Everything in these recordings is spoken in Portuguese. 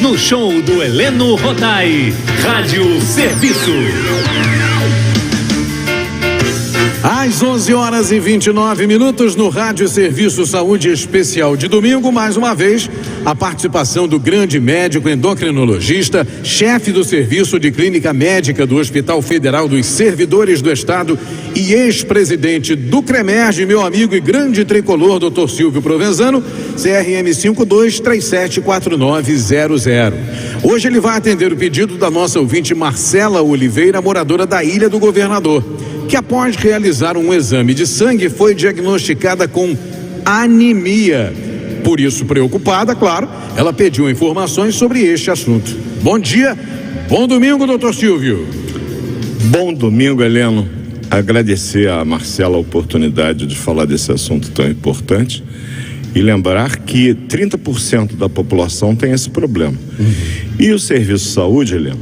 no show do Heleno Rodai. Rádio Serviço. Às 11h29 no Rádio Serviço Saúde Especial de domingo, mais uma vez, a participação do grande médico endocrinologista, chefe do Serviço de Clínica Médica do Hospital Federal dos Servidores do Estado e ex-presidente do CREMERGE, meu amigo e grande tricolor, Dr. Silvio Provenzano, CRM 52374900. Hoje ele vai atender o pedido da nossa ouvinte Marcela Oliveira, moradora da Ilha do Governador, que após realizar um exame de sangue foi diagnosticada com anemia. Por isso, preocupada, claro, ela pediu informações sobre este assunto. Bom dia, bom domingo, doutor Silvio. Bom domingo, Heleno. Agradecer a Marcela a oportunidade de falar desse assunto tão importante e lembrar que 30% da população tem esse problema. E o Serviço de Saúde, Heleno,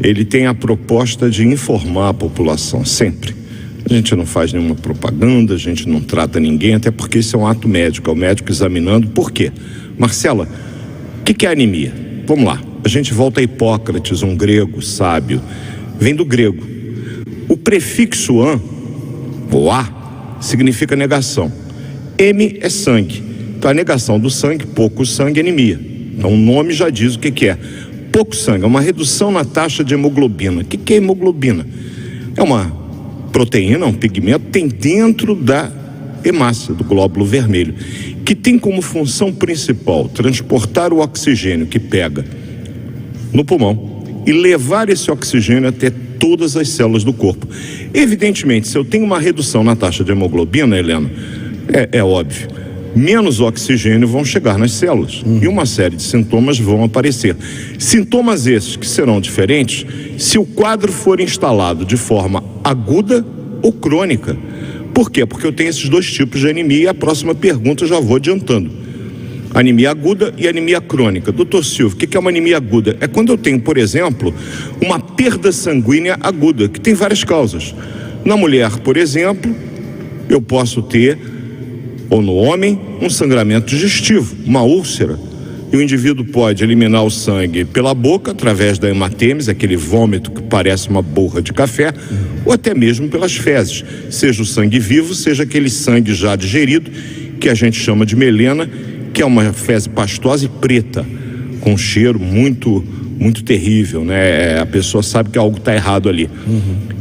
ele tem a proposta de informar a população sempre. A gente não faz nenhuma propaganda, a gente não trata ninguém, até porque isso é um ato médico, é o médico examinando. Por quê? Marcela, o que é anemia? Vamos lá, a gente volta a Hipócrates, um grego sábio, vem do grego. O prefixo an, ou a, significa negação. M é sangue, então a negação do sangue, pouco sangue, anemia. Então o nome já diz o que é. Pouco sangue, é uma redução na taxa de hemoglobina. O que é hemoglobina? É uma proteína, um pigmento, tem dentro da hemácia, do glóbulo vermelho, que tem como função principal transportar o oxigênio que pega no pulmão e levar esse oxigênio até todas as células do corpo. Evidentemente, se eu tenho uma redução na taxa de hemoglobina, Helena, é óbvio, menos oxigênio vão chegar nas células e uma série de sintomas vão aparecer. Sintomas esses que serão diferentes se o quadro for instalado de forma aguda ou crônica. Por quê? Porque eu tenho esses dois tipos de anemia e a próxima pergunta eu já vou adiantando. Anemia aguda e anemia crônica. Doutor Silvio, o que é uma anemia aguda? É quando eu tenho, por exemplo, uma perda sanguínea aguda, que tem várias causas. Na mulher, por exemplo, eu posso ter, ou no homem, um sangramento digestivo, uma úlcera. E o indivíduo pode eliminar o sangue pela boca, através da hematêmese, aquele vômito que parece uma borra de café, ou até mesmo pelas fezes, seja o sangue vivo, seja aquele sangue já digerido, que a gente chama de melena, que é uma fezes pastosa e preta, com um cheiro muito, muito terrível, né? A pessoa sabe que algo está errado ali.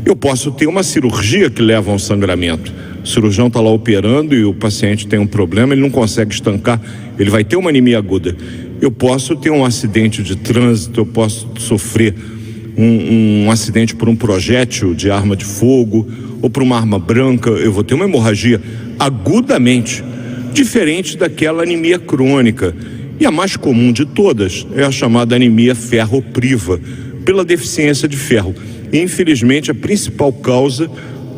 Eu posso ter uma cirurgia que leva a um sangramento. O cirurgião está lá operando e o paciente tem um problema, ele não consegue estancar, ele vai ter uma anemia aguda. Eu posso ter um acidente de trânsito, eu posso sofrer um acidente por um projétil de arma de fogo ou por uma arma branca, eu vou ter uma hemorragia agudamente, diferente daquela anemia crônica. E a mais comum de todas é a chamada anemia ferropriva, pela deficiência de ferro. E, infelizmente, a principal causa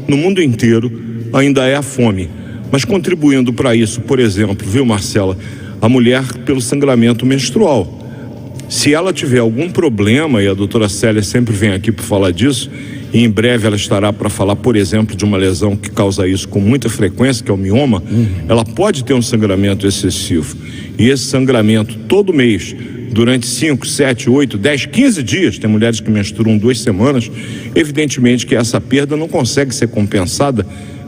no mundo inteiro ainda é a fome. Mas contribuindo para isso, por exemplo, viu, Marcela, a mulher pelo sangramento menstrual. Se ela tiver algum problema, e a doutora Célia sempre vem aqui para falar disso, e em breve ela estará para falar, por exemplo, de uma lesão que causa isso com muita frequência, que é o mioma, ela pode ter um sangramento excessivo. E esse sangramento todo mês, durante 5, 7, 8, 10, 15 dias, tem mulheres que menstruam 2 semanas, evidentemente que essa perda não consegue ser compensada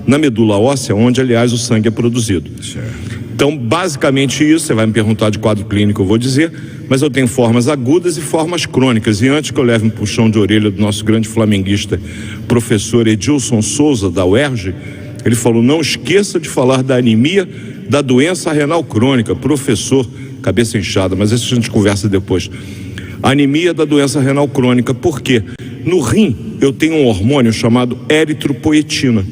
na medula óssea, onde, aliás, o sangue é produzido. Certo. Então, basicamente isso, você vai me perguntar de quadro clínico, eu vou dizer, mas eu tenho formas agudas e formas crônicas. E antes que eu leve um puxão de orelha do nosso grande flamenguista, professor Edilson Souza, da UERJ, ele falou, não esqueça de falar da anemia da doença renal crônica. Professor, cabeça inchada, mas isso a gente conversa depois. A anemia da doença renal crônica, por quê? No rim, eu tenho um hormônio chamado eritropoetina.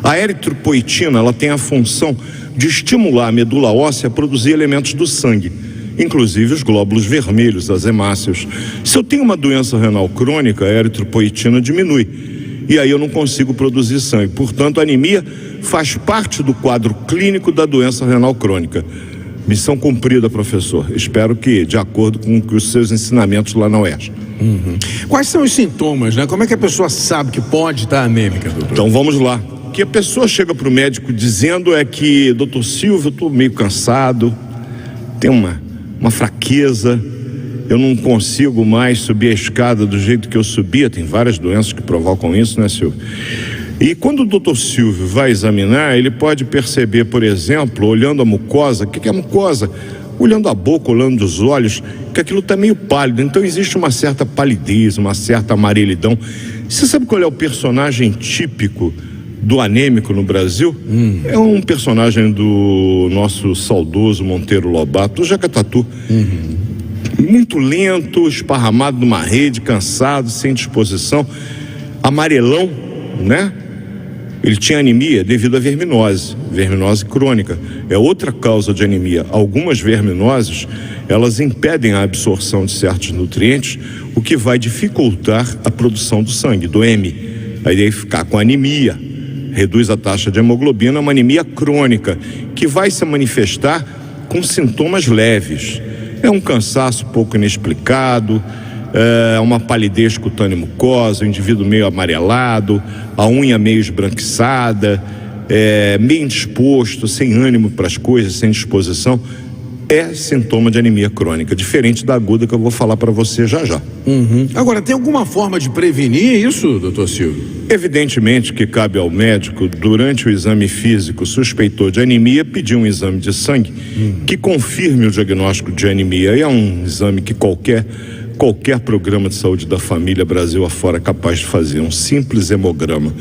A eritropoetina, ela tem a função de estimular a medula óssea a produzir elementos do sangue, inclusive os glóbulos vermelhos, as hemácias. Se eu tenho uma doença renal crônica, a eritropoetina diminui, e aí eu não consigo produzir sangue. Portanto, a anemia faz parte do quadro clínico da doença renal crônica. Missão cumprida, professor. Espero que de acordo com os seus ensinamentos lá na UERJ. Quais são os sintomas, né? Como é que a pessoa sabe que pode estar anêmica, doutor? Então vamos lá. O que a pessoa chega para o médico dizendo é que, doutor Silvio, eu estou meio cansado, tenho uma fraqueza, eu não consigo mais subir a escada do jeito que eu subia. Tem várias doenças que provocam isso, né, Silvio? E quando o doutor Silvio vai examinar, ele pode perceber, por exemplo, olhando a mucosa, o que é a mucosa? Olhando a boca, olhando os olhos, que aquilo está meio pálido. Então existe uma certa palidez, uma certa amarelidão. Você sabe qual é o personagem típico do anêmico no Brasil? É um personagem do nosso saudoso Monteiro Lobato, do Jeca Tatu. Muito lento, esparramado numa rede, cansado, sem disposição, amarelão, né? Ele tinha anemia devido à verminose crônica. É outra causa de anemia. Algumas verminoses, elas impedem a absorção de certos nutrientes, o que vai dificultar a produção do sangue, do M. Aí deve ficar com anemia, reduz a taxa de hemoglobina, é uma anemia crônica, que vai se manifestar com sintomas leves. É um cansaço pouco inexplicado, uma palidez cutânea mucosa, o indivíduo meio amarelado, a unha meio esbranquiçada, meio indisposto, sem ânimo para as coisas, sem disposição. É sintoma de anemia crônica, diferente da aguda que eu vou falar para você já já. Agora, tem alguma forma de prevenir isso, doutor Silvio? Evidentemente que cabe ao médico, durante o exame físico, suspeitou de anemia, pedir um exame de sangue que confirme o diagnóstico de anemia. E é um exame que qualquer programa de saúde da família Brasil afora é capaz de fazer, um simples hemograma.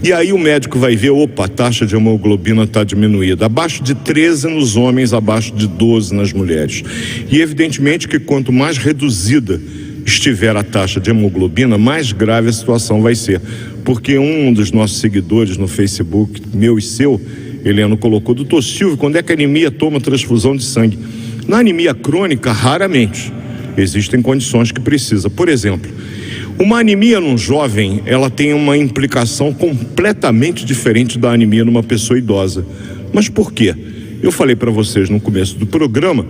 E aí o médico vai ver, opa, a taxa de hemoglobina está diminuída, abaixo de 13 nos homens, abaixo de 12 nas mulheres. E evidentemente que quanto mais reduzida estiver a taxa de hemoglobina, mais grave a situação vai ser. Porque um dos nossos seguidores no Facebook, meu e seu, Heleno, colocou: doutor Silvio, quando é que a anemia toma transfusão de sangue? Na anemia crônica, raramente. Existem condições que precisa. Por exemplo, uma anemia num jovem, ela tem uma implicação completamente diferente da anemia numa pessoa idosa. Mas por quê? Eu falei para vocês no começo do programa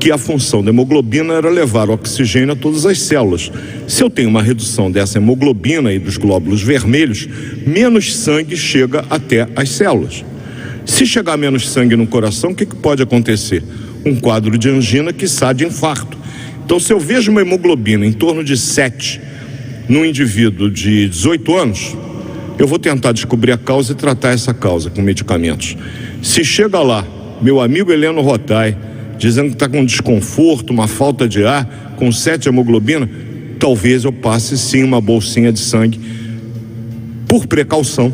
que a função da hemoglobina era levar oxigênio a todas as células. Se eu tenho uma redução dessa hemoglobina e dos glóbulos vermelhos, menos sangue chega até as células. Se chegar menos sangue no coração, o que pode acontecer? Um quadro de angina, quiçá de infarto. Então, se eu vejo uma hemoglobina em torno de 7 num indivíduo de 18 anos, eu vou tentar descobrir a causa e tratar essa causa com medicamentos. Se chega lá, meu amigo Heleno Rotai, dizendo que está com desconforto, uma falta de ar, com 7 hemoglobina, talvez eu passe sim uma bolsinha de sangue por precaução,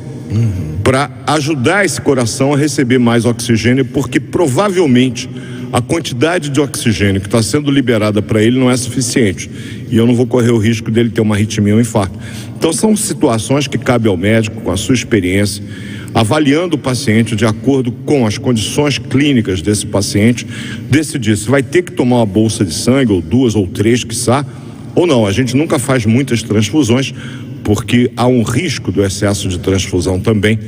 para ajudar esse coração a receber mais oxigênio, porque provavelmente a quantidade de oxigênio que está sendo liberada para ele não é suficiente. E eu não vou correr o risco dele ter uma arritmia ou um infarto. Então são situações que cabe ao médico, com a sua experiência, avaliando o paciente de acordo com as condições clínicas desse paciente, decidir se vai ter que tomar uma bolsa de sangue, ou 2 ou 3, quiçá, ou não. A gente nunca faz muitas transfusões, porque há um risco do excesso de transfusão também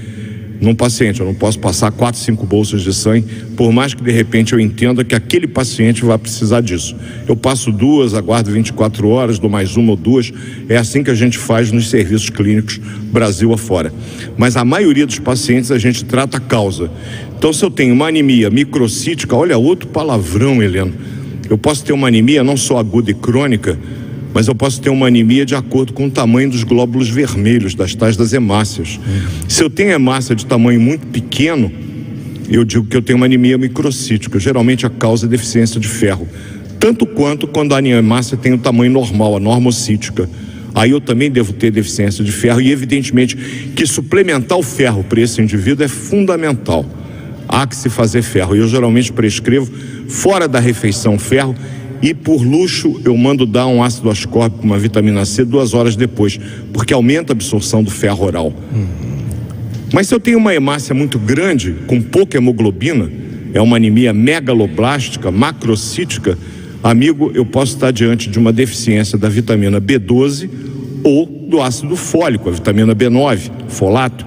num paciente. Eu não posso passar 4, 5 bolsas de sangue, por mais que de repente eu entenda que aquele paciente vai precisar disso. Eu passo 2, aguardo 24 horas, dou mais 1 ou 2, é assim que a gente faz nos serviços clínicos Brasil afora. Mas a maioria dos pacientes a gente trata a causa. Então, se eu tenho uma anemia microcítica, olha, outro palavrão, Heleno, eu posso ter uma anemia não só aguda e crônica, mas eu posso ter uma anemia de acordo com o tamanho dos glóbulos vermelhos, das tais das hemácias. Se eu tenho hemácia de tamanho muito pequeno, eu digo que eu tenho uma anemia microcítica. Geralmente a causa é deficiência de ferro, tanto quanto quando a hemácia tem o tamanho normal, a normocítica. Aí eu também devo ter deficiência de ferro, e evidentemente que suplementar o ferro para esse indivíduo é fundamental. Há que se fazer ferro. Eu geralmente prescrevo fora da refeição ferro, e por luxo eu mando dar um ácido ascórbico, uma vitamina C 2 horas depois, porque aumenta a absorção do ferro oral. Mas se eu tenho uma hemácia muito grande, com pouca hemoglobina, é uma anemia megaloblástica, macrocítica, amigo, eu posso estar diante de uma deficiência da vitamina B12 ou do ácido fólico, a vitamina B9, folato.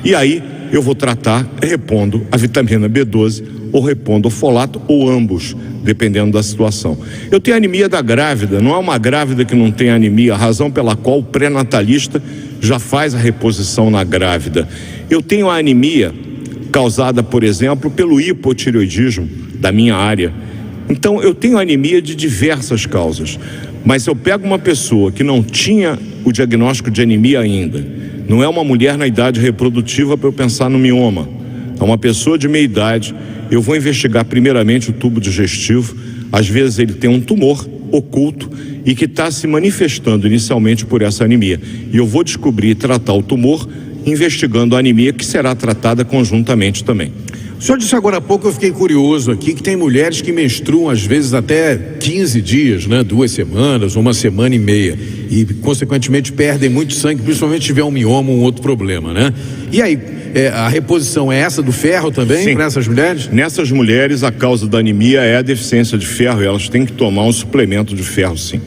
E aí eu vou tratar repondo a vitamina B12 ou repondo o folato, ou ambos, dependendo da situação. Eu tenho anemia da grávida, não é uma grávida que não tem anemia, a razão pela qual o pré-natalista já faz a reposição na grávida. Eu tenho a anemia causada, por exemplo, pelo hipotireoidismo da minha área. Então eu tenho anemia de diversas causas, mas se eu pego uma pessoa que não tinha o diagnóstico de anemia ainda, não é uma mulher na idade reprodutiva para eu pensar no mioma, é uma pessoa de meia idade, eu vou investigar primeiramente o tubo digestivo. Às vezes ele tem um tumor oculto e que está se manifestando inicialmente por essa anemia, e eu vou descobrir e tratar o tumor investigando a anemia, que será tratada conjuntamente também. O senhor disse agora há pouco, eu fiquei curioso aqui, que tem mulheres que menstruam às vezes até 15 dias, né? 2 semanas, 1 semana e meia, e consequentemente perdem muito sangue, principalmente se tiver um mioma ou um outro problema, né? E aí, a reposição é essa do ferro também para essas mulheres? Nessas mulheres, a causa da anemia é a deficiência de ferro, e elas têm que tomar um suplemento de ferro, sim.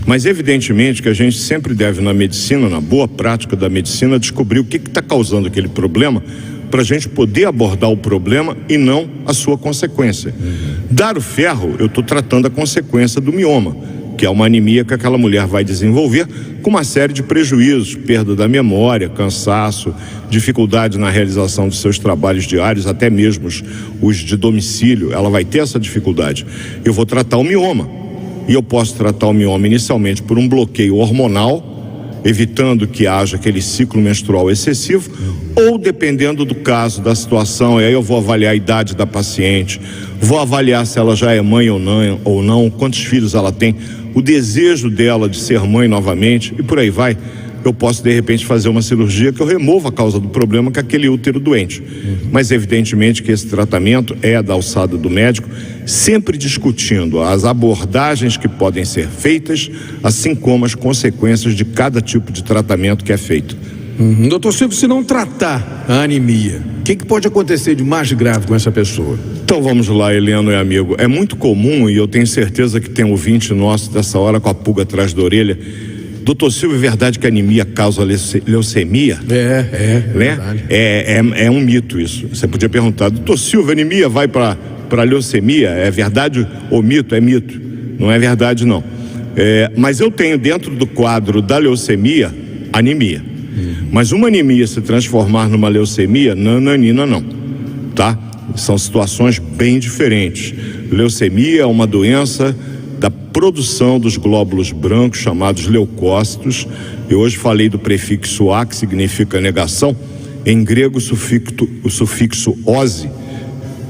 Mas evidentemente que a gente sempre deve, na medicina, na boa prática da medicina, descobrir o que está causando aquele problema, para a gente poder abordar o problema e não a sua consequência. Dar o ferro, eu estou tratando a consequência do mioma, que é uma anemia que aquela mulher vai desenvolver com uma série de prejuízos, perda da memória, cansaço, dificuldade na realização dos seus trabalhos diários, até mesmo os de domicílio, ela vai ter essa dificuldade. Eu vou tratar o mioma, e eu posso tratar o mioma inicialmente por um bloqueio hormonal, evitando que haja aquele ciclo menstrual excessivo, ou dependendo do caso, da situação, e aí eu vou avaliar a idade da paciente, vou avaliar se ela já é mãe ou não, quantos filhos ela tem, o desejo dela de ser mãe novamente, e por aí vai. Eu posso de repente fazer uma cirurgia que eu remova a causa do problema, que é aquele útero doente. Mas evidentemente que esse tratamento é da alçada do médico, sempre discutindo as abordagens que podem ser feitas, assim como as consequências de cada tipo de tratamento que é feito. Doutor Silvio, se não tratar a anemia, o que pode acontecer de mais grave com essa pessoa? Então vamos lá, Heleno e amigo, é muito comum, e eu tenho certeza que tem ouvinte nosso dessa hora com a pulga atrás da orelha. Doutor Silvio, é verdade que a anemia causa leucemia? É né? verdade. É um mito isso. Você podia perguntar, doutor Silvio, a anemia vai para leucemia? É verdade ou mito? É mito. Não é verdade, não. Mas eu tenho dentro do quadro da leucemia, anemia. Mas uma anemia se transformar numa leucemia, nananina não, tá? São situações bem diferentes. Leucemia é uma doença da produção dos glóbulos brancos, chamados leucócitos. Eu hoje falei do prefixo A, que significa negação. Em grego, o sufixo ose,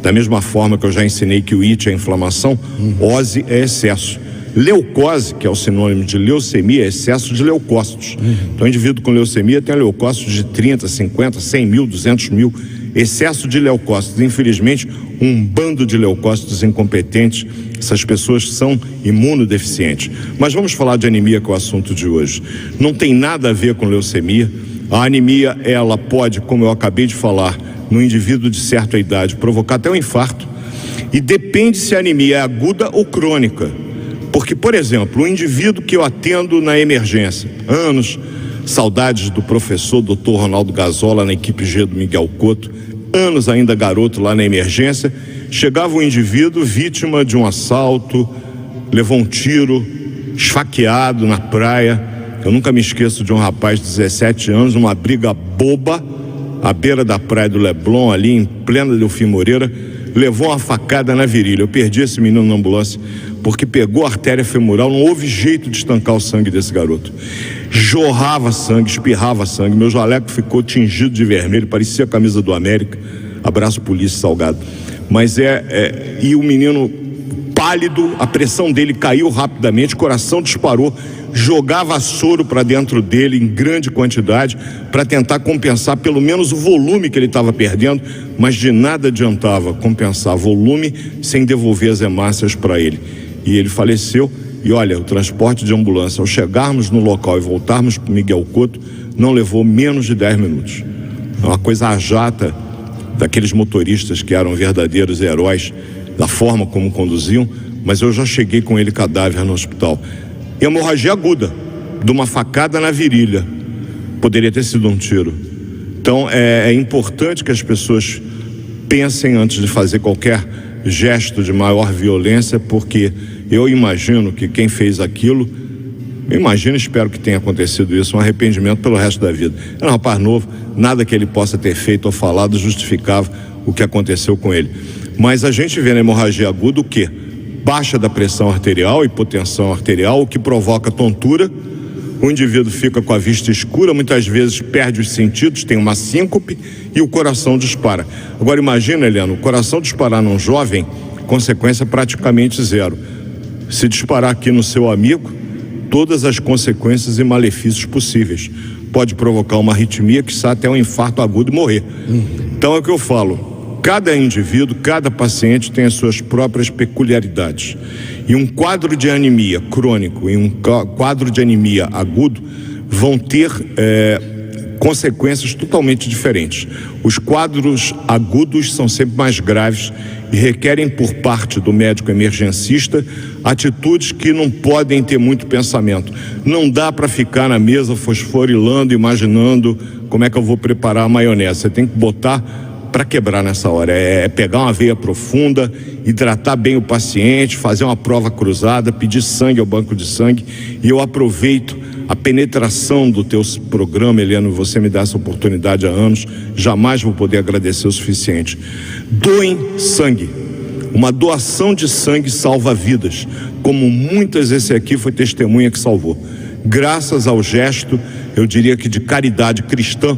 da mesma forma que eu já ensinei que o it é inflamação, ose é excesso. Leucose, que é o sinônimo de leucemia, é excesso de leucócitos. Então, o indivíduo com leucemia tem leucócitos de 30, 50, 100 mil, 200 mil. Excesso de leucócitos. Infelizmente, um bando de leucócitos incompetentes. Essas pessoas são imunodeficientes. Mas vamos falar de anemia, que é o assunto de hoje. Não tem nada a ver com leucemia. A anemia, ela pode, como eu acabei de falar, no indivíduo de certa idade, provocar até um infarto. E depende se a anemia é aguda ou crônica. Porque, por exemplo, o indivíduo que eu atendo na emergência, anos, saudades do professor Dr. Ronaldo Gazola na equipe G do Miguel Couto, anos ainda garoto lá na emergência, chegava um indivíduo vítima de um assalto, levou um tiro, esfaqueado na praia. Eu nunca me esqueço de um rapaz de 17 anos, numa briga boba, à beira da praia do Leblon, ali em plena Delfim Moreira, levou uma facada na virilha. Eu perdi esse menino na ambulância, porque pegou a artéria femoral, não houve jeito de estancar o sangue desse garoto. Jorrava sangue, espirrava sangue, meu jaleco ficou tingido de vermelho, parecia a camisa do América. Abraço, polícia, Salgado. Mas e o menino pálido, a pressão dele caiu rapidamente, o coração disparou, jogava soro para dentro dele em grande quantidade para tentar compensar pelo menos o volume que ele estava perdendo, mas de nada adiantava compensar volume sem devolver as hemácias para ele. E ele faleceu. E olha, o transporte de ambulância, ao chegarmos no local e voltarmos para o Miguel Couto, não levou menos de 10 minutos. É uma coisa ajata daqueles motoristas que eram verdadeiros heróis da forma como conduziam, mas eu já cheguei com ele cadáver no hospital. Hemorragia aguda, de uma facada na virilha. Poderia ter sido um tiro. Então é importante que as pessoas pensem antes de fazer qualquer gesto de maior violência, porque eu imagino que quem fez aquilo, espero que tenha acontecido isso, um arrependimento pelo resto da vida. Era um rapaz novo, nada que ele possa ter feito ou falado justificava o que aconteceu com ele. Mas a gente vê na hemorragia aguda o quê? baixa da pressão arterial, hipotensão arterial, o que provoca tontura. O indivíduo fica com a vista escura, muitas vezes perde os sentidos, tem uma síncope e o coração dispara. Agora imagina, Heleno, o coração disparar num jovem, consequência praticamente zero. Se disparar aqui no seu amigo, todas as consequências e malefícios possíveis. Pode provocar uma arritmia, que está até um infarto agudo e morrer. Então é o que eu falo, cada indivíduo, cada paciente tem as suas próprias peculiaridades. E um quadro de anemia crônico e um quadro de anemia agudo vão ter consequências totalmente diferentes. Os quadros agudos são sempre mais graves e requerem por parte do médico emergencista atitudes que não podem ter muito pensamento. Não dá para ficar na mesa fosforilando, imaginando como é que eu vou preparar a maionese. Você tem que botar para quebrar nessa hora, é pegar uma veia profunda, hidratar bem o paciente, fazer uma prova cruzada, pedir sangue ao banco de sangue. E eu aproveito a penetração do teu programa, Heleno, você me dá essa oportunidade há anos, jamais vou poder agradecer o suficiente. Doem sangue. Uma doação de sangue salva vidas, como muitas, esse aqui foi testemunha que salvou. Graças ao gesto, eu diria que de caridade cristã,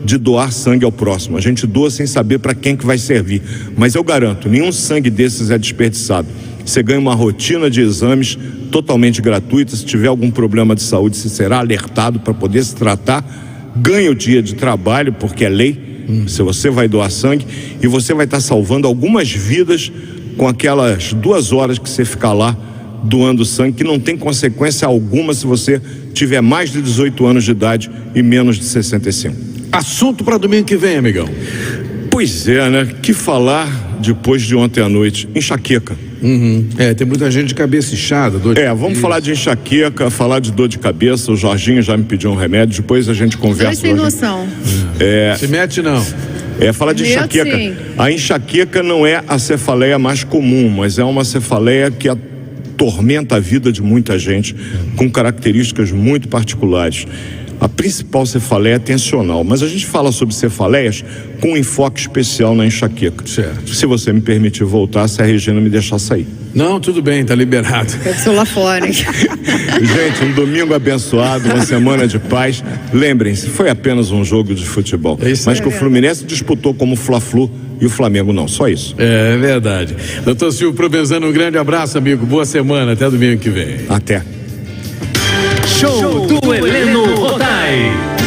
de doar sangue ao próximo. A gente doa sem saber para quem que vai servir, mas eu garanto, nenhum sangue desses é desperdiçado. Você ganha uma rotina de exames totalmente gratuita. Se tiver algum problema de saúde, você será alertado para poder se tratar. Ganha o dia de trabalho, porque é lei, se você vai doar sangue, e você vai estar salvando algumas vidas com aquelas 2 horas que você ficar lá doando sangue, que não tem consequência alguma se você tiver mais de 18 anos de idade e menos de 65. Assunto para domingo que vem, amigão. Pois é, né? Que falar depois de ontem à noite? Enxaqueca. Tem muita gente de cabeça inchada, dor de cabeça. Vamos falar de enxaqueca, falar de dor de cabeça. O Jorginho já me pediu um remédio, depois a gente conversa. Sem noção. Se mete não. Falar de enxaqueca. Sim. A enxaqueca não é a cefaleia mais comum, mas é uma cefaleia que atormenta a vida de muita gente, com características muito particulares. A principal cefaleia é tensional, mas a gente fala sobre cefaleias com um enfoque especial na enxaqueca. Certo. Se você me permitir voltar, se a Regina me deixar sair. Não, tudo bem, tá liberado. Eu sou lá fora, hein? Gente, um domingo abençoado, uma semana de paz. Lembrem-se, foi apenas um jogo de futebol, mas que o Fluminense disputou como Fla-Flu e o Flamengo não, só isso. É verdade. Doutor Silvio Provenzano, um grande abraço, amigo. Boa semana, até domingo que vem. Até. Show do Heleno.